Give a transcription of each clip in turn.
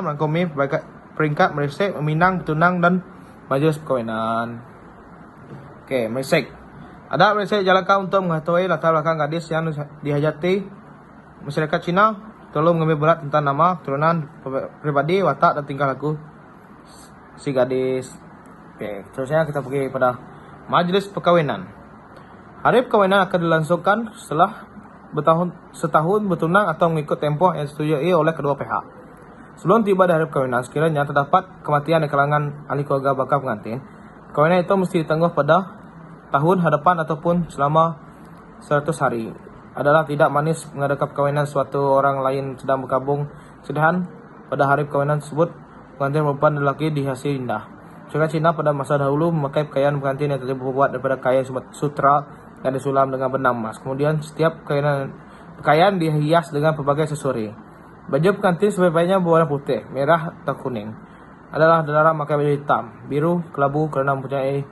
merangkumi peringkat meresek, meminang, bertunang, dan majelis perkawinan. Oke, meresek. Adat meresek dijalankan untuk mengetahui latar belakang gadis yang dihajati masyarakat Cina, tolong mengambil berat tentang nama, keturunan, pribadi, watak, dan tingkah laku si gadis. Oke, seterusnya kita pergi pada majelis perkawinan. Hari perkawinan akan dilangsungkan setelah setahun bertunang atau mengikut tempoh yang disetujui oleh kedua pihak. Sebelum tiba di hari perkawinan, sekiranya terdapat kematian di kalangan ahli keluarga bakal pengantin, perkawinan itu mesti ditangguh pada tahun hadapan ataupun selama 100 hari. Adalah tidak manis mengadakan perkawinan suatu orang lain sedang berkabung sedangkan pada hari perkawinan tersebut pengantin perempuan dan lelaki dihiasi indah. Masyarakat Cina pada masa dahulu memakai pakaian pengantin yang terbuat daripada kain sutra yang disulam dengan benang emas. Kemudian setiap pakaian dihias dengan berbagai aksesori. Baju pengantin sebaik-baiknya berwarna putih, merah atau kuning. Adalah dilarang memakai baju hitam, biru, kelabu kerana mempunyai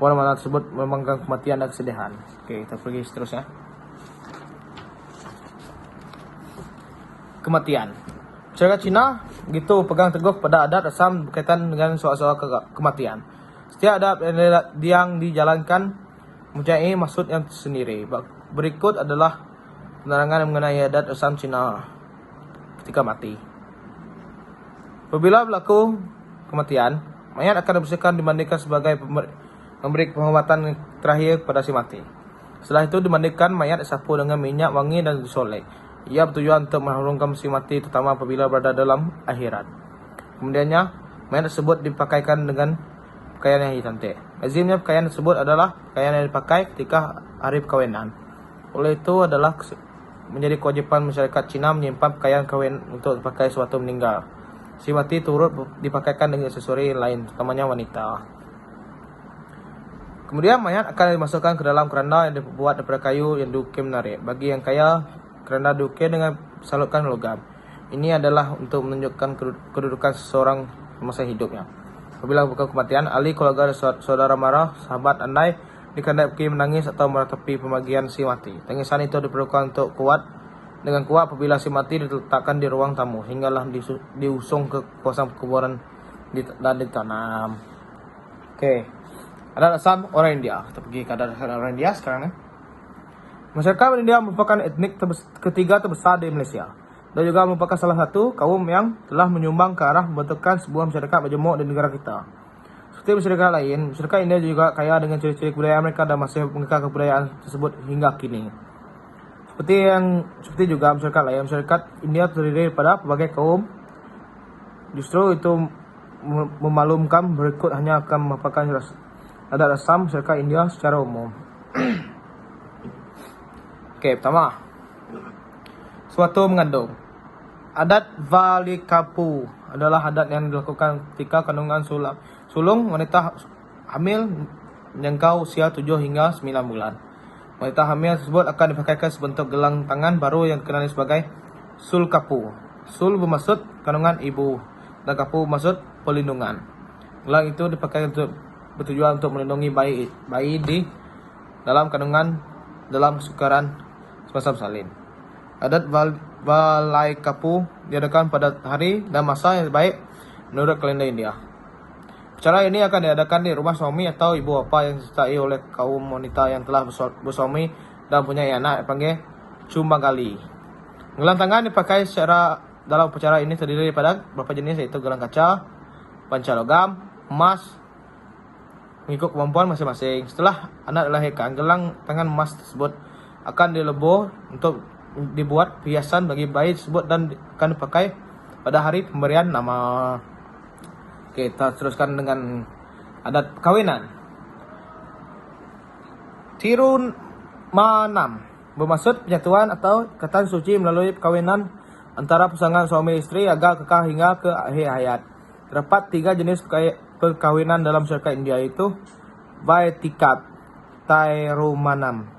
warna tersebut melambangkan kematian dan kesedihan. Oke, kita pergi seterusnya. Kematian. Masyarakat Cina begitu pegang teguh pada adat rasam berkaitan dengan soal-soal kematian. Setiap adat yang dijalankan mempunyai maksud yang tersendiri. Berikut adalah penerangan mengenai adat rasam Cina ketika mati. Apabila berlaku kematian, mayat akan dibersihkan dimandikan sebagai memberi penghormatan terakhir kepada si mati. Setelah itu dimandikan, mayat disapu dengan minyak wangi dan disolek. Ia bertujuan untuk mengharumkan si mati terutama apabila berada dalam akhirat. Kemudiannya, mayat tersebut dipakaikan dengan pakaian yang cantik. Lazimnya pakaian tersebut adalah pakaian yang dipakai ketika hari perkawinan. Oleh itu adalah menjadi kewajiban masyarakat Cina menyimpan pakaian kahwin untuk dipakai sewaktu meninggal. Si mati turut dipakaikan dengan aksesori lain, terutamanya wanita. Kemudian mayat akan dimasukkan ke dalam keranda yang dibuat daripada kayu yang diukir menarik. Bagi yang kaya, keranda diukir dengan salutkan logam. Ini adalah untuk menunjukkan kedudukan seseorang semasa hidupnya. Apabila bukan kematian, ahli keluarga saudara mara, sahabat andai dikehendaki menangis atau meratapi pembagian si mati. Tangisan itu diperlukan untuk dengan kuat apabila si mati diletakkan di ruang tamu hinggalah diusung ke kawasan kuburan dan ditanam. Oke. Adat asam orang India. Kita pergi ke adat orang India sekarang. Masyarakat India merupakan etnik ketiga terbesar di Malaysia dan juga merupakan salah satu kaum yang telah menyumbang ke arah membentukkan sebuah masyarakat majmuk di negara kita. Seperti masyarakat lain, masyarakat India juga kaya dengan ciri-ciri kebudayaan mereka dan masih mengekang kebudayaan tersebut hingga kini. Seperti juga masyarakat lain, masyarakat India terdiri daripada berbagai kaum. Justru itu memaklumkan berikut hanya akan memaparkan adat rasam masyarakat India secara umum. Oke, pertama, suatu mengandung. Adat Valikapu adalah adat yang dilakukan ketika kandungan sulung wanita hamil menjangkau usia 7 hingga 9 bulan. Wanita hamil tersebut akan dipakaikan sebentuk gelang tangan baru yang dikenali sebagai sul kapu. Sul bermaksud kandungan ibu dan kapu bermaksud perlindungan. Gelang itu dipakai bertujuan untuk melindungi bayi di dalam kandungan dalam kesukaran semasa bersalin. Adat Valai Kapu diadakan pada hari dan masa yang baik menurut kalender India. Acara ini akan diadakan di rumah suami atau ibu bapa yang disertai oleh kaum wanita yang telah bersuami dan punya anak yang dipanggil Cumbagali. Gelang tangan dipakai secara dalam upacara ini terdiri daripada beberapa jenis yaitu gelang kaca, panca logam, emas, mengikut kemampuan masing-masing. Setelah anak dilahirkan, gelang tangan emas tersebut akan dilebur untuk dibuat hiasan bagi bayi tersebut dan akan dipakai pada hari pemberian nama. Oke, kita teruskan dengan adat perkawinan. Tirunmanam bermaksud penyatuan atau ikatan suci melalui perkawinan antara pasangan suami istri agar kekal hingga ke akhir hayat. Terdapat 3 jenis perkawinan dalam masyarakat India yaitu Vaitikap, Tairumanam,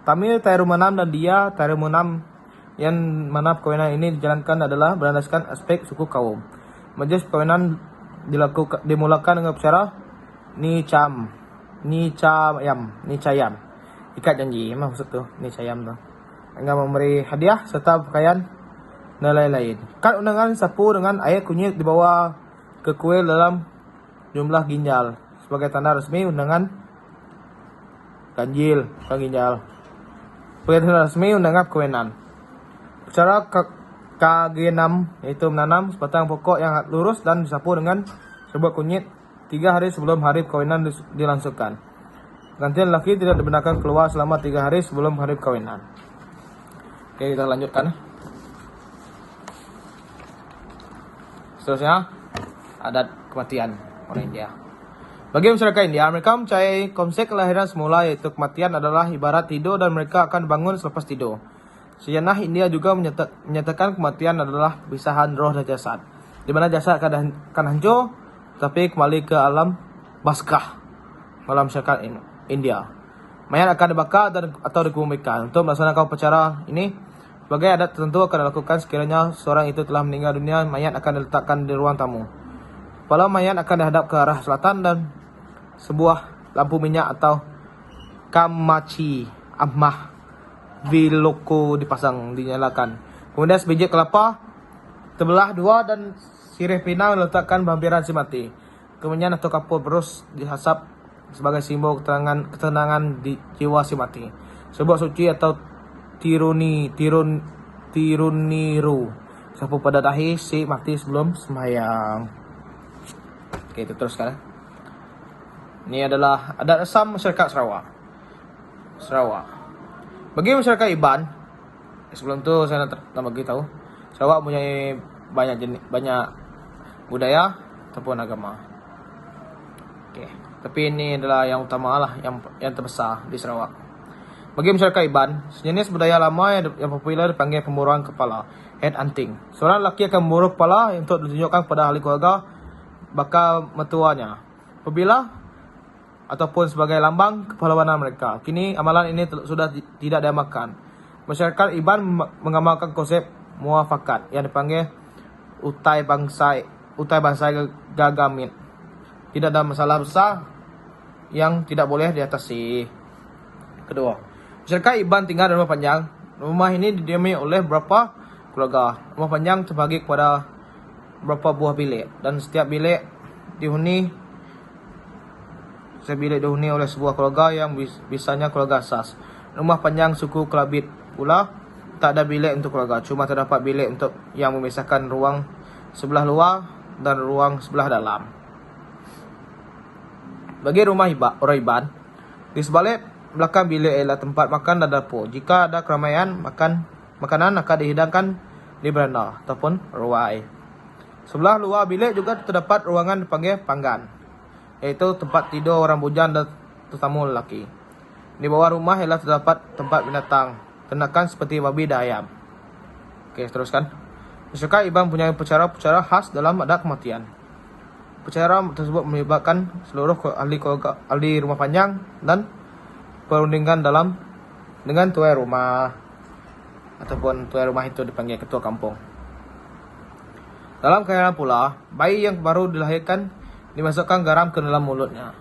Tamil Tairumanam dan Dia Tairumanam, yang mana perkawinan ini dijalankan adalah berdasarkan aspek suku kaum. Majlis perkawinan dimulakan dengan upacara Nicayam, ikat janji, maksud tu Nicayam tu, dengan memberi hadiah serta pakaian dan lain-lain. Kad undangan disapu dengan air kunyit dibawa ke kuil dalam jumlah ginjal sebagai tanda resmi undangan ganjil, bukan ginjal. Sebagai tanda resmi undangan kawinan. Cara KG6 yaitu menanam sebatang pokok yang lurus dan disapu dengan sebuah kunyit 3 hari sebelum hari perkawinan dilangsungkan. Gantian lelaki tidak dibenarkan keluar selama 3 hari sebelum hari perkawinan. Oke, kita lanjutkan. Seterusnya, adat kematian orang India. Bagi masyarakat India, mereka mempercayai konsep kelahiran semula yaitu kematian adalah ibarat tidur dan mereka akan bangun selepas tidur. Sejarah India juga menyatakan kematian adalah perpisahan roh dan jasad, di mana jasad akan hancur, tapi kembali ke alam barzakh dalam masyarakat India. Mayat akan dibakar atau dikuburkan. Untuk melaksanakan upacara ini, sebagai adat tertentu akan dilakukan sekiranya seorang itu telah meninggal dunia, mayat akan diletakkan di ruang tamu. Kepala mayat akan dihadap ke arah selatan dan sebuah lampu minyak atau kamachi amah viloko dinyalakan. Kemudian sebiji kelapa terbelah dua dan sirih pinang diletakkan hampiran si mati. Kemudian atau kapur berus dihasap sebagai simbol ketenangan di jiwa si mati. Sebuah suci atau tiruniru sapu pada dahi si mati sebelum sembahyang. Oke, itu teruskan. Ini adalah adat Asam masyarakat Sarawak. Bagi masyarakat Iban, sebelum itu saya nak bagi tahu, Sarawak mempunyai banyak budaya ataupun agama. Oke, tapi ini adalah yang utama lah, yang terbesar di Sarawak. Bagi masyarakat Iban, sejenis budaya lama yang popular dipanggil pemburuan kepala, head hunting. Seorang lelaki akan memburu kepala untuk ditunjukkan kepada ahli keluarga bakal mertuanya. Apabila ataupun sebagai lambang kepahlawanan mereka. Kini amalan ini sudah tidak diamalkan. Masyarakat Iban mengamalkan konsep muafakat yang dipanggil utai bangsai gagamit. Tidak ada masalah besar yang tidak boleh diatasi. Kedua, masyarakat Iban tinggal di rumah panjang. Rumah ini didiami oleh beberapa keluarga. Rumah panjang terbagi kepada beberapa buah bilik dan setiap bilik dihuni oleh sebuah keluarga yang bisanya keluarga asas. Rumah panjang suku Kelabit pula tak ada bilik untuk keluarga, cuma terdapat bilik untuk yang memisahkan ruang sebelah luar dan ruang sebelah dalam. Bagi rumah orang Iban, di sebalik belakang bilik ialah tempat makan dan dapur. Jika ada keramaian, makanan akan dihidangkan di beranda ataupun ruai. Sebelah luar bilik juga terdapat ruangan dipanggil panggan, yaitu tempat tidur orang bujang dan tetamu lelaki. Di bawah rumah ialah terdapat tempat binatang ternakan seperti babi dan ayam. Oke, teruskan. Masyarakat Iban punya upacara khas dalam adat kematian. Upacara tersebut melibatkan seluruh ahli rumah panjang dan perundingan dengan tuan rumah ataupun tuan rumah itu dipanggil ketua kampung. Dalam kelahiran pula, bayi yang baru dilahirkan dimasukkan garam ke dalam mulutnya.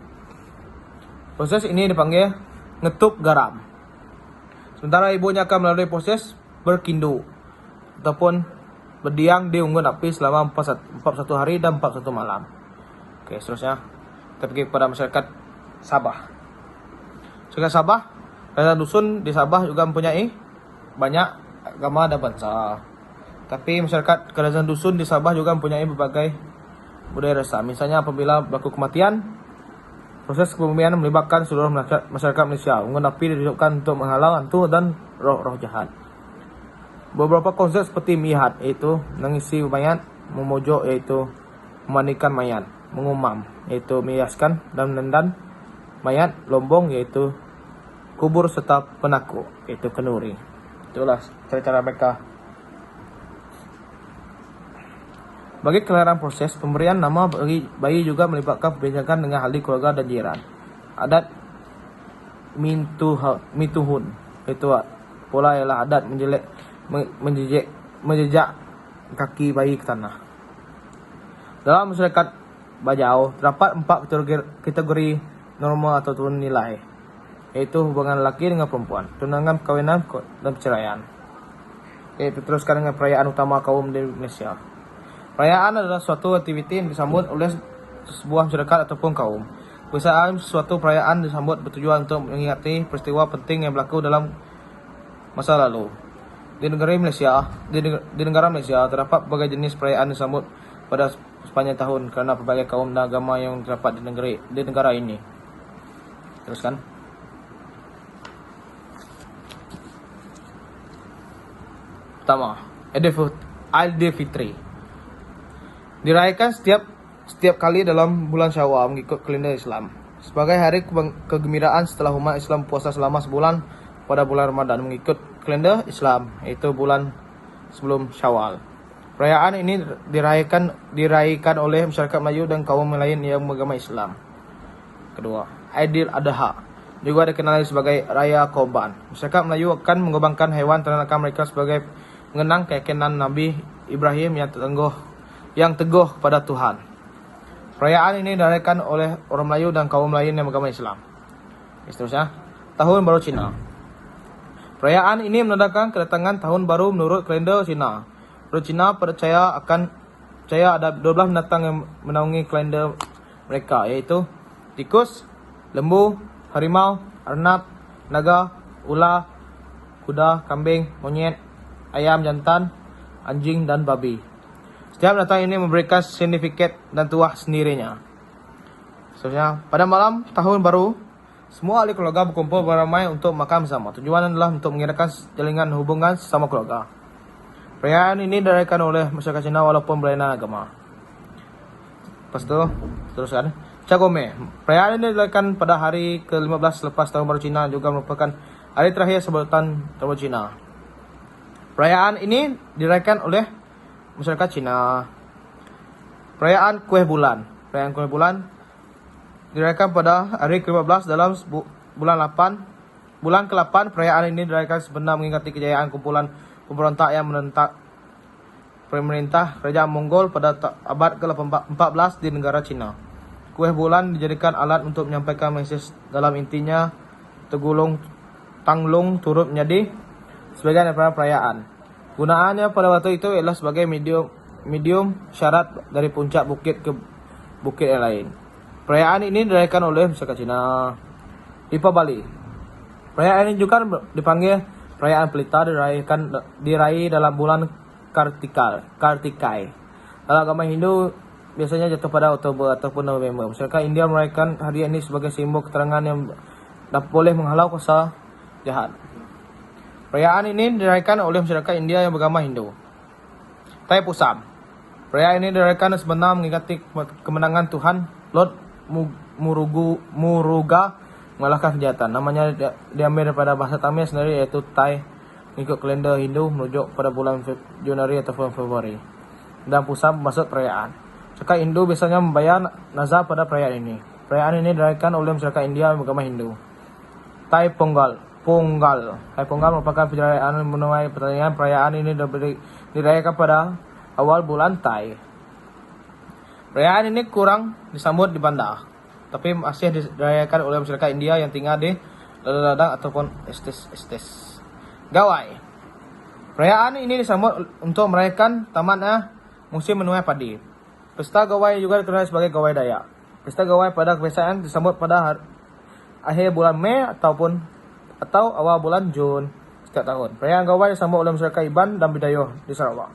Proses ini dipanggil ngetup garam. Sementara ibunya akan melalui proses berkindu ataupun berdiam di unggun api selama 41 hari dan 41 malam. Oke, seterusnya kita pergi kepada masyarakat Sabah. Masyarakat Sabah, kerajaan dusun di Sabah juga mempunyai banyak agama dan bangsa. Tapi masyarakat kerajaan dusun di Sabah juga mempunyai berbagai budaya rasa. Misalnya apabila berlaku kematian, proses kebumian melibatkan seluruh masyarakat Malaysia. Unggun api dihidupkan untuk menghalau hantu dan roh-roh jahat. Beberapa konsep seperti mihat, yaitu mengisi mayat, memojok, yaitu memandikan mayat, mengumam, yaitu menghiaskan dan menendan mayat, lombong, yaitu kubur, serta penaku, yaitu kenuri. Itulah cara-cara mereka. Bagi kelahiran proses, pemberian nama bagi bayi juga melibatkan perbincangan dengan ahli keluarga dan jiran. Adat mituhun, itu pula ialah adat menjejak kaki bayi ke tanah. Dalam masyarakat Bajau, terdapat 4 kategori normal atau turun nilai, yaitu hubungan lelaki dengan perempuan, tunangan, perkawinan, dan perceraian. Teruskan dengan perayaan utama kaum di Malaysia. Perayaan adalah suatu aktiviti yang disambut oleh sebuah masyarakat ataupun kaum. Kebiasaan suatu perayaan disambut bertujuan untuk mengingati peristiwa penting yang berlaku dalam masa lalu. Di negara Malaysia terdapat berbagai jenis perayaan disambut pada sepanjang tahun kerana pelbagai kaum dan agama yang terdapat di negara ini. Teruskan. Pertama, Aidilfitri. Dirayakan setiap kali dalam bulan Syawal mengikut kalender Islam. Sebagai hari kegembiraan setelah umat Islam puasa selama sebulan pada bulan Ramadan mengikut kalender Islam, iaitu bulan sebelum Syawal. Perayaan ini dirayakan oleh masyarakat Melayu dan kaum lain yang beragama Islam. Kedua, Aidil Adha, juga dikenali sebagai Raya Korban. Masyarakat Melayu akan mengorbankan hewan ternakan mereka sebagai mengenang keyakinan Nabi Ibrahim yang teguh pada Tuhan. Perayaan ini dirayakan oleh orang Melayu dan kaum lain yang beragama Islam. Seterusnya, Tahun Baru Cina. Perayaan ini menandakan kedatangan tahun baru menurut kalender Cina. Orang Cina percaya ada 12 binatang yang menaungi kalender mereka, iaitu tikus, lembu, harimau, arnab, naga, ular, kuda, kambing, monyet, ayam jantan, anjing dan babi. Setiap binatang ini memberikan sertifikat dan tuah sendirinya. Seterusnya, pada malam tahun baru, semua ahli keluarga berkumpul beramai untuk makan bersama. Tujuan adalah untuk mengeratkan jaringan hubungan sesama keluarga. Perayaan ini dirayakan oleh masyarakat Cina walaupun berlainan agama. Lepas itu, teruskan. Cagome. Perayaan ini dirayakan pada hari ke-15 selepas Tahun Baru Cina, juga merupakan hari terakhir sebutan Tahun Baru Cina. Perayaan ini dirayakan oleh masyarakat Cina. Perayaan Kueh Bulan. Perayaan Kueh Bulan dirayakan pada hari ke-15 dalam bulan ke-8. Perayaan ini dirayakan sebenar mengingati kejayaan kumpulan pemberontak yang menentang pemerintah Kerajaan Mongol pada abad ke-14 di negara Cina. Kueh Bulan dijadikan alat untuk menyampaikan mesej dalam intinya Tanglung turut menjadi sebagian daripada perayaan. Gunaannya pada waktu itu ialah sebagai medium syarat dari puncak bukit ke bukit yang lain. Perayaan ini dirayakan oleh masyarakat Cina. Dipabali. Perayaan ini juga dipanggil perayaan Pelita, diraih dalam bulan Kartikai. Dalam agama Hindu biasanya jatuh pada Oktober ataupun November. Masyarakat India merayakan hari ini sebagai simbol keterangan yang dapat boleh menghalau kuasa jahat. Perayaan ini dirayakan oleh masyarakat India yang beragama Hindu. Taipusam. Perayaan ini dirayakan sebenar mengingati kemenangan Tuhan Lord Muruga mengalahkan kejahatan. Namanya diambil daripada bahasa Tamil sendiri, iaitu Tai, mengikut kalender Hindu merujuk pada bulan Januari ataupun Februari. Dan Pusam bermaksud perayaan. Masyarakat Hindu biasanya membayar nazar pada perayaan ini. Perayaan ini dirayakan oleh masyarakat India yang beragama Hindu. Tai Pongal. Tai Pongal merupakan perayaan menuai pertandingan. Perayaan ini dirayakan pada awal bulan Tai. Perayaan ini kurang disambut di bandar, tapi masih dirayakan oleh masyarakat India yang tinggal di ladang ataupun estes. Gawai. Perayaan ini disambut untuk merayakan tamatnya musim menuai padi. Pesta Gawai juga dikenal sebagai Gawai Dayak. Pesta Gawai pada kebiasaan disambut pada akhir bulan Mei atau awal bulan Jun setiap tahun. Perayaan Gawai disambut oleh masyarakat Iban dan Bidayuh di Sarawak.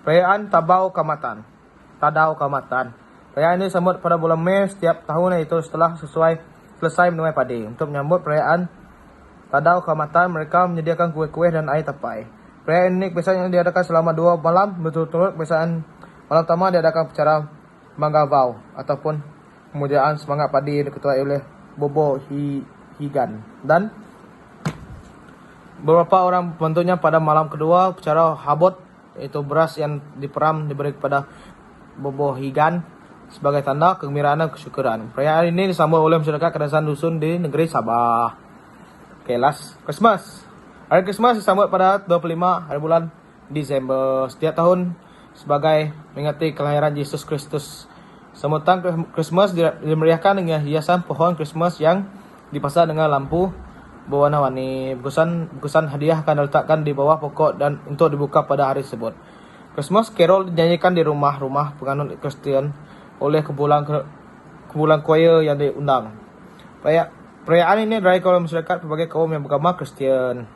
Perayaan Tadau Kamatan. Perayaan ini disambut pada bulan Mei setiap tahun, iaitu setelah selesai menuai padi. Untuk menyambut perayaan Tadau Kamatan, mereka menyediakan kuih-kuih dan air tapai. Perayaan ini biasanya diadakan selama 2 malam berturut-turut. Kebiasaan malam pertama diadakan acara Manggavau ataupun pemujaan semangat padi diketuai oleh Bobo Higan dan beberapa orang pembantunya. Pada malam kedua, acara Habot, iaitu beras yang diperam diberi kepada Bobo Higan sebagai tanda kegembiraan dan kesyukuran. Perayaan ini disambut oleh masyarakat kerajaan dusun di negeri Sabah. Last, Christmas. Hari Christmas disambut pada 25 hari bulan Desember setiap tahun sebagai mengingati kelahiran Yesus Kristus. Sambutan Christmas dimeriahkan dengan hiasan pohon Christmas yang dipasang dengan lampu berwarna-warni. Bungkusan hadiah akan diletakkan di bawah pokok dan untuk dibuka pada hari tersebut. Christmas Carol dinyanyikan di rumah-rumah penganut Kristen oleh kumpulan choir yang diundang. Perayaan ini dirayakan oleh masyarakat berbagai kaum yang beragama Kristen.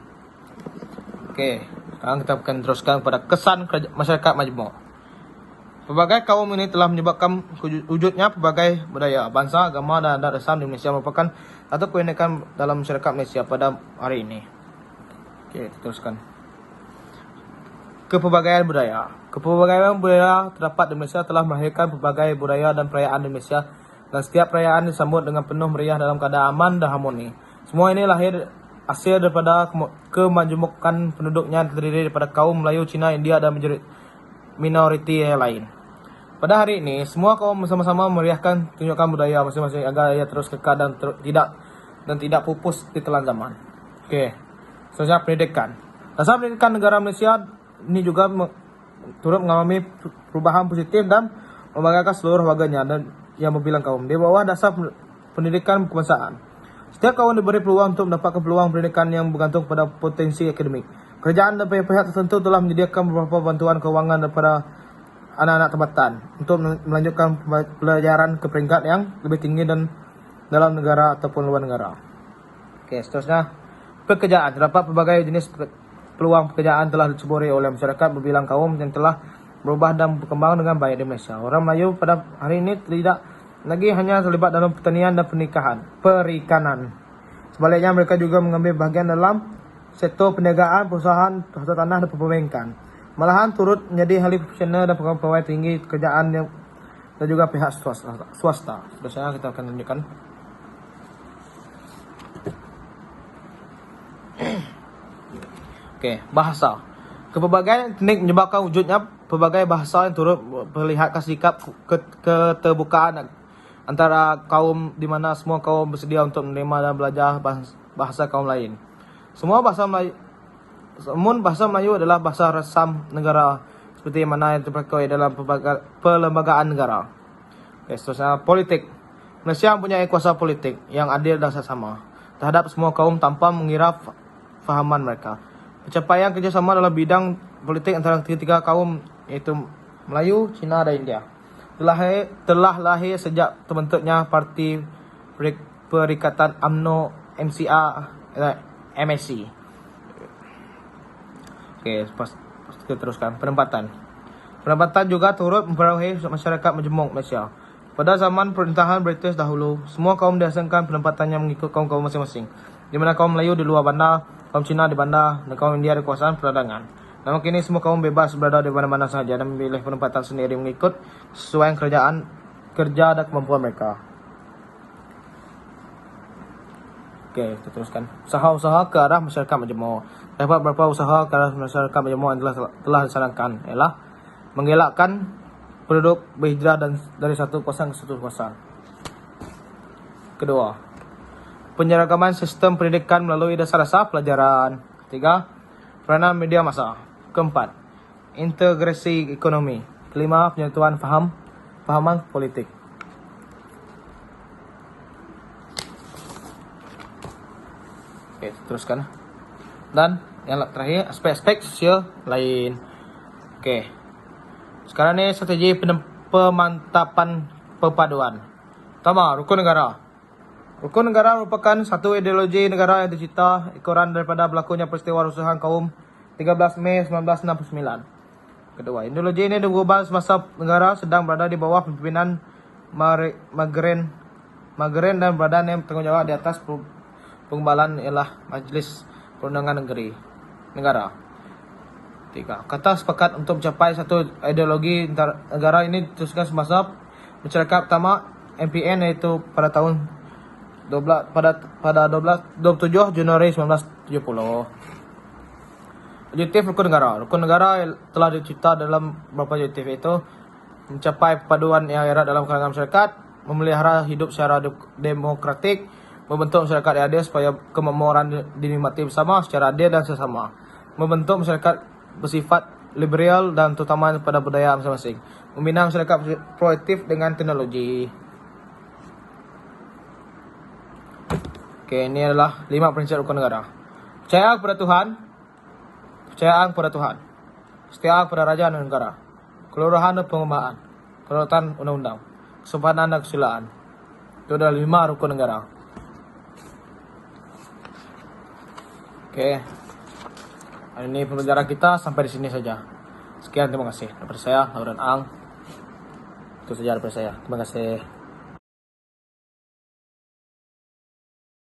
Oke, sekarang kita akan teruskan pada kesan masyarakat majmuk. Pelbagai kaum ini telah menyebabkan wujudnya pelbagai budaya, bangsa, agama, dan adat Islam di Malaysia merupakan satu keunikan dalam masyarakat Malaysia pada hari ini. Oke, kita teruskan. Kepelbagaian budaya. Kepelbagaian budaya terdapat di Malaysia telah melahirkan pelbagai budaya dan perayaan di Malaysia, dan setiap perayaan disambut dengan penuh meriah dalam keadaan aman dan harmoni. Semua ini lahir hasil daripada kemajmukan penduduknya terdiri daripada kaum Melayu, Cina, India dan minoriti yang lain. Pada hari ini, semua kaum bersama-sama meriahkan tunjukkan budaya masing-masing agar ia terus kekal dan tidak pupus di telan zaman. Okey. Seterusnya pendidikan. Dasar pendidikan negara Malaysia ini juga turut mengalami perubahan positif dan membanggakan seluruh warganya dan yang berbilang kaum di bawah dasar pendidikan kebangsaan. Setiap kaum diberi peluang untuk mendapatkan peluang pendidikan yang bergantung pada potensi akademik. Kerajaan dan pihak-pihak tertentu telah menyediakan beberapa bantuan keuangan kepada anak-anak tempatan untuk melanjutkan pelajaran ke peringkat yang lebih tinggi dan dalam negara ataupun luar negara. Okey, seterusnya pekerjaan. Terdapat pelbagai jenis peluang pekerjaan telah diceburi oleh masyarakat berbilang kaum yang telah berubah dan berkembang dengan baik di Malaysia. Orang Melayu pada hari ini tidak lagi hanya terlibat dalam pertanian dan perikanan. Sebaliknya, mereka juga mengambil bahagian dalam sektor perniagaan, perusahaan, harta tanah dan perbankan. Malahan turut menjadi ahli profesional dan pegawai tinggi kerjaan dan juga pihak swasta. Seterusnya kita akan tunjukkan. Okey, bahasa. Kepelbagaian etnik menyebabkan wujudnya pelbagai bahasa yang turut memperlihatkan sikap keterbukaan antara kaum di mana semua kaum bersedia untuk menerima dan belajar bahasa kaum lain. Bahasa Melayu adalah bahasa rasam negara seperti mana yang terpakai dalam perlembagaan negara. Okay, seterusnya politik. Malaysia mempunyai kuasa politik yang adil dan sama terhadap semua kaum tanpa mengira fahaman mereka. Pencapaian kerjasama dalam bidang politik antara ketiga kaum iaitu Melayu, Cina dan India telah lahir sejak terbentuknya Parti Perikatan UMNO MSC. Okey, kita teruskan. Penempatan juga turut mempengaruhi masyarakat majmuk Malaysia. Pada zaman pemerintahan British dahulu, semua kaum diasingkan penempatannya mengikut kaum-kaum masing-masing, di mana kaum Melayu di luar bandar, kaum Cina di bandar, dan kaum India di kawasan perdagangan. Namun kini semua kaum bebas berada di mana-mana sahaja dan memilih penempatan sendiri mengikut sesuai kerja dan kemampuan mereka. Okey, kita teruskan. Usaha-usaha ke arah masyarakat majmuk. Terdapat beberapa usaha ke arah masyarakat majmuk yang telah disarankan, ialah mengelakkan penduduk berhijrah dari satu kawasan ke satu kawasan. Kedua, penyeragaman sistem pendidikan melalui dasar-dasar pelajaran. Ketiga, peranan media massa. Keempat, integrasi ekonomi. Kelima, penyatuan fahaman politik. Oke, teruskan. Dan yang terakhir, aspek-aspek sosial lain. Oke. Sekarang ni strategi pemantapan perpaduan. Pertama, rukun negara. Rukun negara merupakan satu ideologi negara yang dicipta ekoran daripada berlakunya peristiwa rusuhan kaum 13 Mei 1969. Kedua, ideologi ini diubah semasa negara sedang berada di bawah pimpinan Magren dan badan yang bertanggungjawab di atas pengembalan ialah Majlis Perundangan Negara. Tiga, kata sepakat untuk mencapai satu ideologi negara ini diteruskan semasa masyarakat pertama MPN iaitu pada tahun 27 Januari 1970. Objektif rukun negara. Rukun negara telah dicipta dalam beberapa objektif, iaitu mencapai perpaduan yang erat dalam kalangan masyarakat, memelihara hidup secara demokratik, membentuk masyarakat yang adil supaya kemakmuran dinikmati bersama secara adil dan sesama, membentuk masyarakat bersifat liberal dan terutama pada budaya masing-masing, membina masyarakat proaktif dengan teknologi. Oke, ini adalah 5 prinsip rukun negara. Percaya kepada Tuhan, percayaan kepada Tuhan, setia kepada raja dan negara, kelurahan dan pengumpamaan, kedaulatan undang-undang, kesopanan dan kesusilaan. Itu adalah 5 rukun negara. Oke, hari ini pembelajaran kita sampai di sini saja. Sekian, terima kasih. Daripada saya, Lauren Ang. Itu saja daripada saya. Terima kasih.